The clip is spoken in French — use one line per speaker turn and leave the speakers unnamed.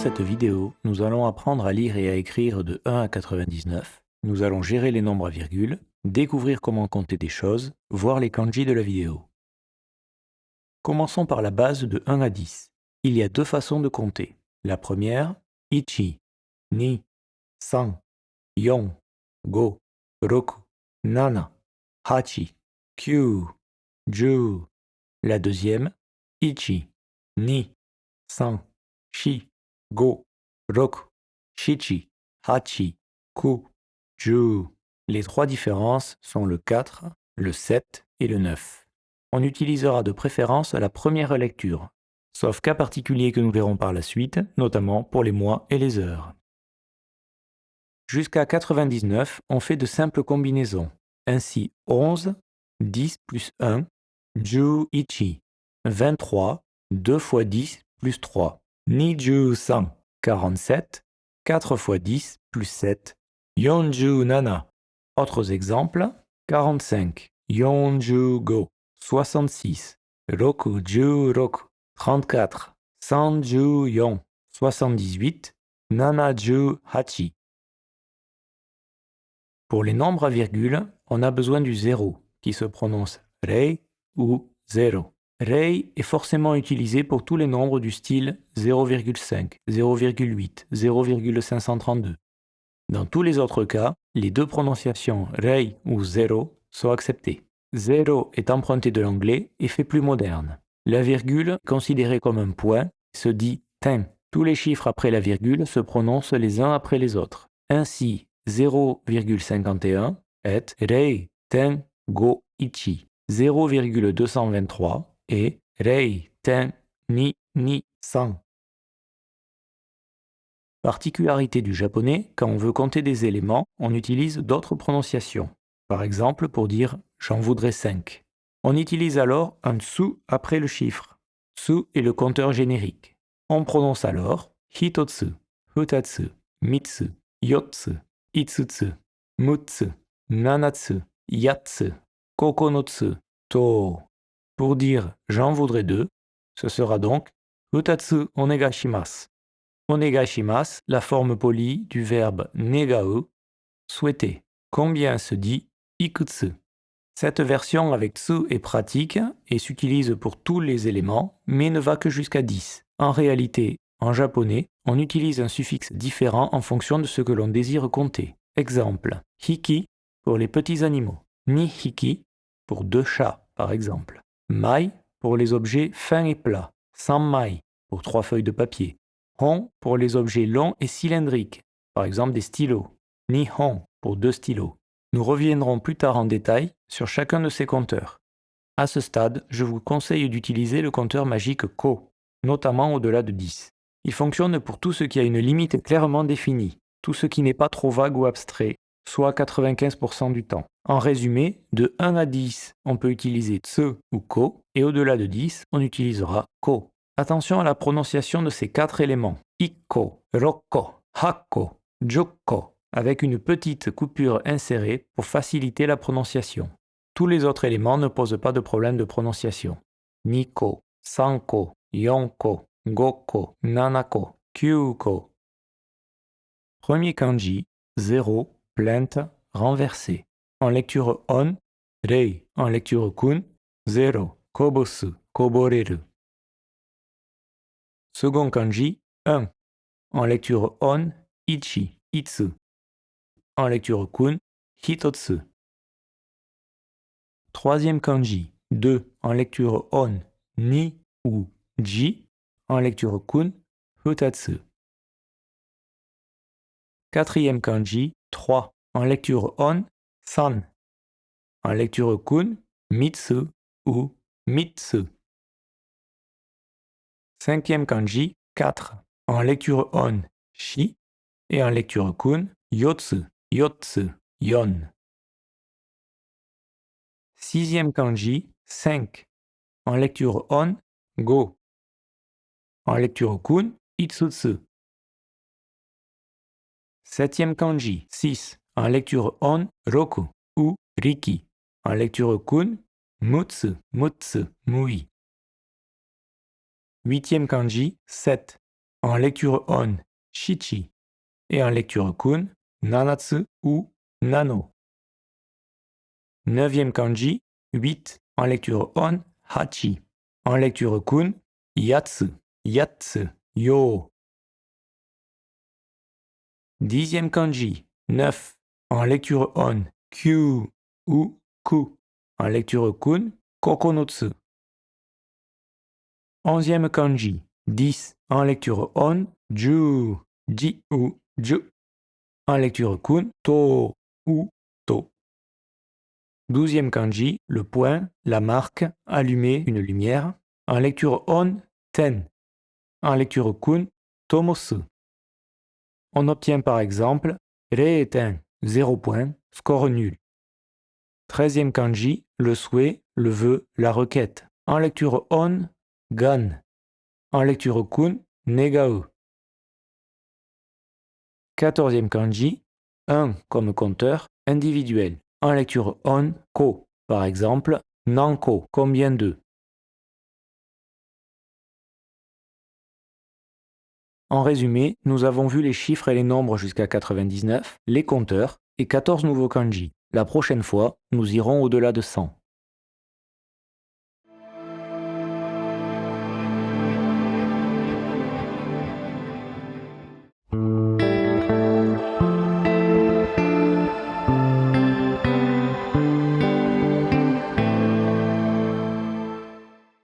cette vidéo, nous allons apprendre à lire et à écrire de 1 à 99. Nous allons gérer les nombres à virgule, découvrir comment compter des choses, voir les kanji de la vidéo. Commençons par la base de 1 à 10. Il y a deux façons de compter. La première, ichi, ni, san, yon, go, roku, nana, hachi, kyu, ju. La deuxième, ichi, ni, san, shi, go, roku, shichi, hachi, ku, ju. Les trois différences sont le 4, le 7 et le 9. On utilisera de préférence la première lecture, sauf cas particuliers que nous verrons par la suite, notamment pour les mois et les heures. Jusqu'à 99, on fait de simples combinaisons. Ainsi 11, 10 plus 1, ju ichi, 23, 2 fois 10 plus 3, niju san, 47, 4 fois 10 plus 7, yonju nana. Autres exemples, 45, yonju go, 66, rokuju roku, 34, sanju yon, 78, nanaju hachi. Pour les nombres à virgule, on a besoin du 0, qui se prononce rei ou 0. Rei est forcément utilisé pour tous les nombres du style 0,5, 0,8, 0,532. Dans tous les autres cas, les deux prononciations rei ou 0 sont acceptées. 0 est emprunté de l'anglais et fait plus moderne. La virgule, considérée comme un point, se dit ten. Tous les chiffres après la virgule se prononcent les uns après les autres. Ainsi, 0,51 est rei ten go ichi. 0,223 est rei ten ni san. Particularité du japonais, quand on veut compter des éléments, on utilise d'autres prononciations. Par exemple, pour dire « j'en voudrais 5 ». On utilise alors un tsu après le chiffre. Tsu est le compteur générique. On prononce alors hitotsu, futatsu, mitsu, yotsu, itsutsu, mutsu, nanatsu, yatsu, kokonotsu, to. Pour dire « j'en voudrais 2 », ce sera donc futatsu onegashimasu. Onegashimasu, la forme polie du verbe negau, souhaiter. Combien se dit ikutsu. Cette version avec tsu est pratique et s'utilise pour tous les éléments, mais ne va que jusqu'à 10. En réalité, en japonais, on utilise un suffixe différent en fonction de ce que l'on désire compter. Exemple, hiki pour les petits animaux, ni hiki pour 2 chats, par exemple. Mai pour les objets fins et plats, sanmai pour 3 feuilles de papier. Hon pour les objets longs et cylindriques, par exemple des stylos. Nihon pour 2 stylos. Nous reviendrons plus tard en détail sur chacun de ces compteurs. À ce stade, je vous conseille d'utiliser le compteur magique Ko, notamment au-delà de 10. Il fonctionne pour tout ce qui a une limite clairement définie, tout ce qui n'est pas trop vague ou abstrait, soit 95% du temps. En résumé, de 1 à 10, on peut utiliser tsu ou ko, et au-delà de 10, on utilisera ko. Attention à la prononciation de ces 4 éléments. Ikko, rokko, hakko, jokko, avec une petite coupure insérée pour faciliter la prononciation. Tous les autres éléments ne posent pas de problème de prononciation. Niko, sanko, yonko, gokko, nanako, kyuko. Premier kanji, 0, plainte, renversé. En lecture on, rei. En lecture kun, 0, kobosu, koboreru. Second kanji, 1. En lecture on, ichi, itsu. En lecture kun, hitotsu. Troisième kanji, 2. En lecture on, ni ou ji. En lecture kun, futatsu. Quatrième kanji, 3. En lecture on, san. En lecture kun, mitsu ou mitsu. Cinquième kanji, 4. En lecture on, shi. Et en lecture kun, yotsu, yotsu, yon. Sixième kanji, 5. En lecture on, go. En lecture kun, itsutsu. Septième kanji, 6. En lecture on, roku ou riki. En lecture kun, mutsu, mutsu, mui. Huitième kanji, 7. En lecture on, shichi. Et en lecture kun, nanatsu ou nano. 9e kanji, 8. En lecture on, hachi. En lecture kun, yatsu, yatsu, yo. 10e kanji, 9. En lecture on, kyu ou ku. En lecture kun, kokonotsu. 11e kanji, 10. En lecture on, ju, ji ou ju. En lecture kun, to ou to. 12e kanji, le point, la marque, allumer une lumière. En lecture on, ten. En lecture kun, tomosu. On obtient par exemple reiten, 0 point, score nul. 13e kanji, le souhait, le vœu, la requête. En lecture on, gan. En lecture kun, negau. 14e kanji, 1 comme compteur, individuel. En lecture on, ko. Par exemple, nanko, combien de. En résumé, nous avons vu les chiffres et les nombres jusqu'à 99, les compteurs et 14 nouveaux kanji. La prochaine fois, nous irons au-delà de 100.